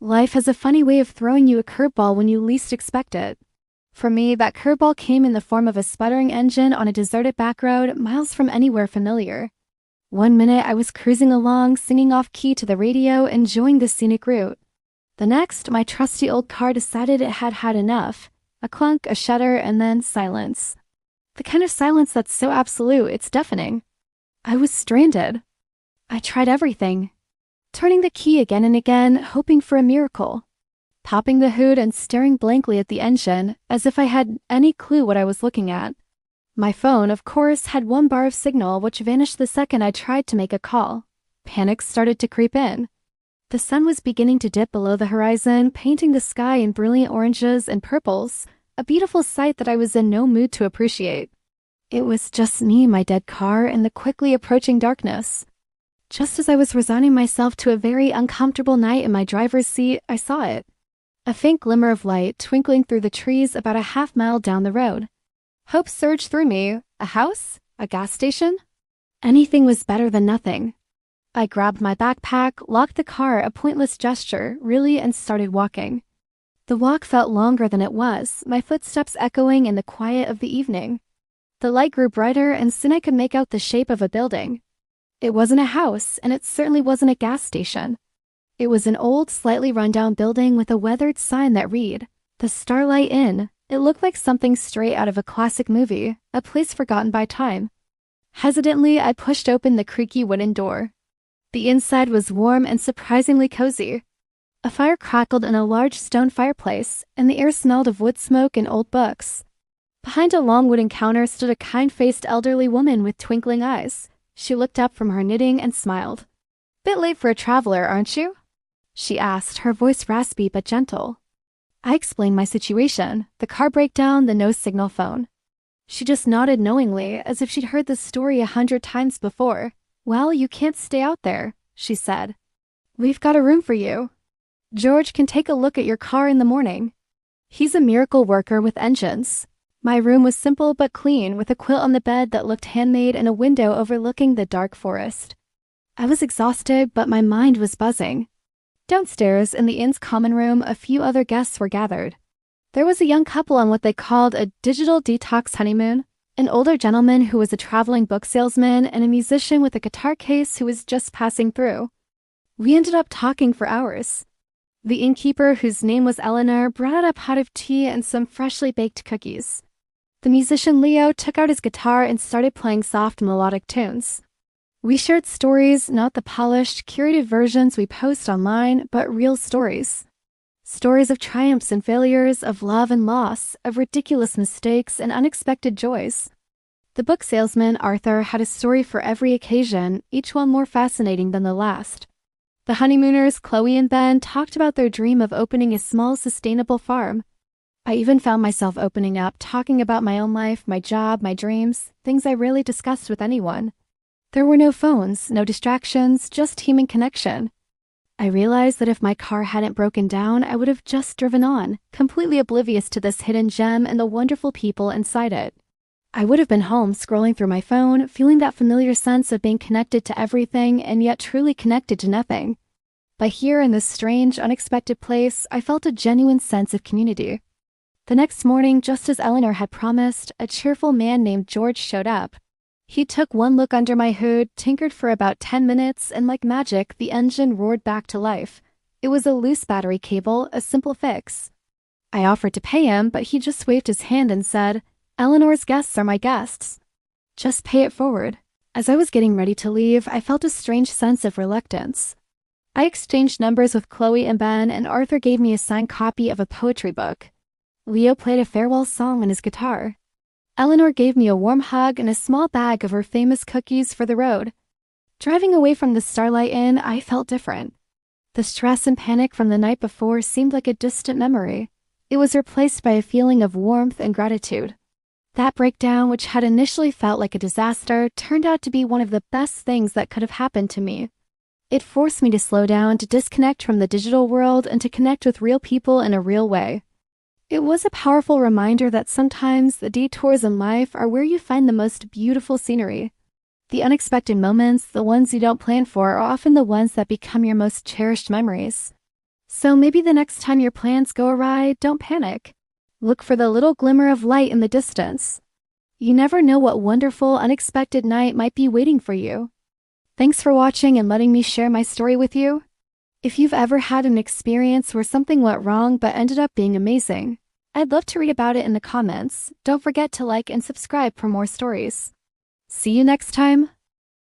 Life has a funny way of throwing you a curveball when you least expect it. For me, that curveball came in the form of a sputtering engine on a deserted back road miles from anywhere familiar. One minute I was cruising along, singing off key to the radio, enjoying the scenic route. The next, my trusty old car decided it had had enough. A clunk, a shudder, and then silence. The kind of silence that's so absolute, it's deafening. I was stranded. I tried everything. Turning the key again and again, hoping for a miracle. Popping the hood and staring blankly at the engine, as if I had any clue what I was looking at. My phone, of course, had one bar of signal which vanished the second I tried to make a call. Panic started to creep in. The sun was beginning to dip below the horizon, painting the sky in brilliant oranges and purples, a beautiful sight that I was in no mood to appreciate. It was just me, my dead car, and the quickly approaching darkness. Just as I was resigning myself to a very uncomfortable night in my driver's seat, I saw it. A faint glimmer of light twinkling through the trees about a half-mile down the road. Hope surged through me. A house? A gas station? Anything was better than nothing. I grabbed my backpack, locked the car, a pointless gesture, really, and started walking. The walk felt longer than it was, my footsteps echoing in the quiet of the evening. The light grew brighter, and soon I could make out the shape of a building. It wasn't a house, and it certainly wasn't a gas station. It was an old, slightly run-down building with a weathered sign that read, "The Starlight Inn." It looked like something straight out of a classic movie, a place forgotten by time. Hesitantly, I pushed open the creaky wooden door. The inside was warm and surprisingly cozy. A fire crackled in a large stone fireplace, and the air smelled of wood smoke and old books. Behind a long wooden counter stood a kind-faced elderly woman with twinkling eyes. She looked up from her knitting and smiled. "Bit late for a traveler, aren't you?" she asked, her voice raspy but gentle. I explained my situation, the car breakdown, the no-signal phone. She just nodded knowingly, as if she'd heard the story 100 times before. "Well, you can't stay out there," she said. "We've got a room for you. George can take a look at your car in the morning. He's a miracle worker with engines." My room was simple but clean, with a quilt on the bed that looked handmade and a window overlooking the dark forest. I was exhausted, but my mind was buzzing. Downstairs, in the inn's common room, a few other guests were gathered. There was a young couple on what they called a digital detox honeymoon, an older gentleman who was a traveling book salesman, and a musician with a guitar case who was just passing through. We ended up talking for hours. The innkeeper, whose name was Eleanor, brought out a pot of tea and some freshly baked cookies. The musician Leo took out his guitar and started playing soft melodic tunes. We shared stories, not the polished, curated versions we post online, but real stories. Stories of triumphs and failures, of love and loss, of ridiculous mistakes and unexpected joys. The book salesman, Arthur, had a story for every occasion, each one more fascinating than the last. The honeymooners, Chloe and Ben, talked about their dream of opening a small, sustainable farm. I even found myself opening up, talking about my own life, my job, my dreams, things I rarely discussed with anyone. There were no phones, no distractions, just human connection. I realized that if my car hadn't broken down, I would have just driven on, completely oblivious to this hidden gem and the wonderful people inside it. I would have been home, scrolling through my phone, feeling that familiar sense of being connected to everything and yet truly connected to nothing. But here in this strange, unexpected place, I felt a genuine sense of community. The next morning, just as Eleanor had promised, a cheerful man named George showed up. He took one look under my hood, tinkered for about 10 minutes, and like magic, the engine roared back to life. It was a loose battery cable, a simple fix. I offered to pay him, but he just waved his hand and said, "Eleanor's guests are my guests. Just pay it forward." As I was getting ready to leave, I felt a strange sense of reluctance. I exchanged numbers with Chloe and Ben, and Arthur gave me a signed copy of a poetry book. Leo played a farewell song on his guitar. Eleanor gave me a warm hug and a small bag of her famous cookies for the road. Driving away from the Starlight Inn, I felt different. The stress and panic from the night before seemed like a distant memory. It was replaced by a feeling of warmth and gratitude. That breakdown, which had initially felt like a disaster, turned out to be one of the best things that could have happened to me. It forced me to slow down, to disconnect from the digital world, and to connect with real people in a real way. It was a powerful reminder that sometimes the detours in life are where you find the most beautiful scenery. The unexpected moments, the ones you don't plan for, are often the ones that become your most cherished memories. So maybe the next time your plans go awry, don't panic. Look for the little glimmer of light in the distance. You never know what wonderful, unexpected night might be waiting for you. Thanks for watching and letting me share my story with you. If you've ever had an experience where something went wrong but ended up being amazing, I'd love to read about it in the comments. Don't forget to like and subscribe for more stories. See you next time.